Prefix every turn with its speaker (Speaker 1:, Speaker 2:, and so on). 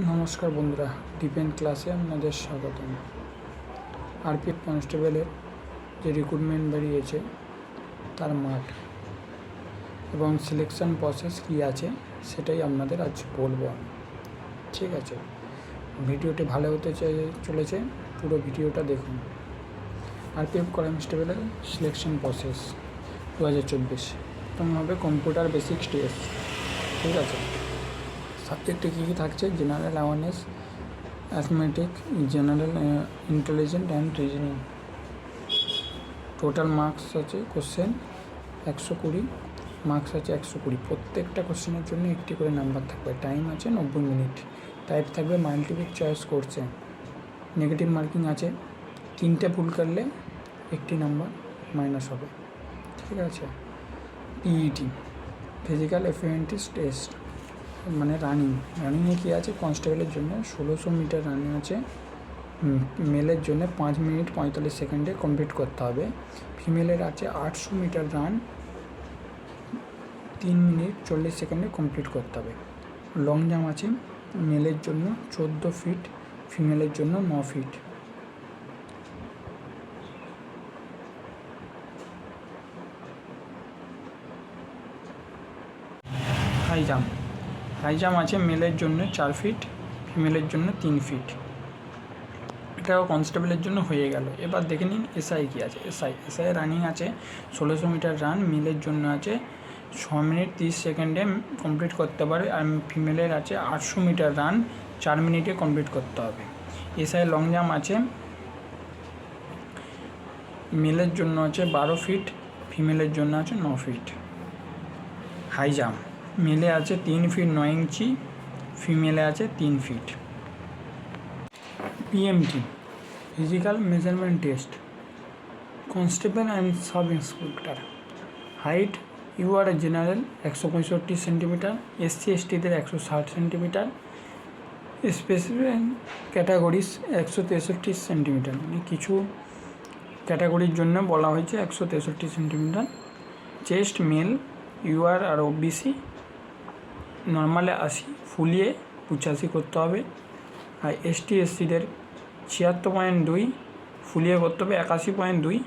Speaker 1: নমস্কার বন্ধুরা, ডিফেন্স ক্লাসে আপনাদের স্বাগতম। আরপিএফ কনস্টেবলের যে রিক্রুটমেন্ট বেরিয়েছে তার মাঠ এবং সিলেকশন প্রসেস কী আছে সেটাই আপনাদের আজ বলবো আমি। ঠিক আছে, ভিডিওটি ভালো হতে চলেছে, পুরো ভিডিওটা দেখুন। আরপিএফ কনস্টেবলের সিলেকশন প্রসেস 2024 প্রথম হবে কম্পিউটার বেসিক টেস্ট। ঠিক আছে, সাবজেক্টে কী কী থাকছে? General awareness, arithmetic, general intelligent and reasoning. Total marks আছে কোশ্চেন 120, মার্কস আছে 120। প্রত্যেকটা কোশ্চেনের জন্য একটি করে নাম্বার থাকবে। টাইম আছে 90 মিনিট। টাইপ থাকবে মাল্টিপল চয়েস করছে। নেগেটিভ মার্কিং আছে, 3টে ভুল করলে 1টি নাম্বার মাইনাস হবে। ঠিক আছে, পিইটি ফিজিক্যাল এফিসিয়েন্সি টেস্ট, মানে রানিংয়ে কী আছে? কনস্টেবলের জন্য 1600 মিটার রানিং আছে। মেলের জন্য 5 মিনিট 45 সেকেন্ডে কমপ্লিট করতে হবে। ফিমেলের আছে 800 মিটার রান 3 মিনিট 40 সেকেন্ডে কমপ্লিট করতে হবে। লং জাম্প আছে মেলের জন্য 14 ফিট, ফিমেলের জন্য 9 ফিট। হাই জাম্প আছে মেলের জন্য 4 ফিট, ফিমেলের জন্য 3 ফিট। এটাও কনস্টেবলের জন্য হয়ে গেল। এবার দেখে নিন এসআই কী আছে। এসআই রানিং আছে 1600 মিটার রান, মেলের জন্য আছে 6 মিনিট 30 সেকেন্ডে কমপ্লিট করতে পারে, আর ফিমেলের আছে 800 মিটার রান 4 মিনিটে কমপ্লিট করতে হবে। এসআই লং জাম্প আছে মেলের জন্য আছে 12 ফিট, ফিমেলের জন্য আছে 9 ফিট। হাই জাম্প মেলে আছে 3 ফিট 9 ইঞ্চি, ফিমেলে আছে 3 feet. PMT physical measurement test, constable and sub inspector. Height U R general 165 centimetre, SC এসটিদের 160 সেন্টিমিটার, স্পেসিফিক ক্যাটাগরিজ 163 সেন্টিমিটার, মানে কিছু ক্যাটাগরির জন্য বলা হয়েছে 163 সেন্টিমিটার। চেস্ট মেল ইউআর আর ওবিসি নর্মালে 80, ফুলিয়ে 85 করতে হবে। আর এসটি এসসিদের 76.2, ফুলিয়ে করতে হবে 81.2।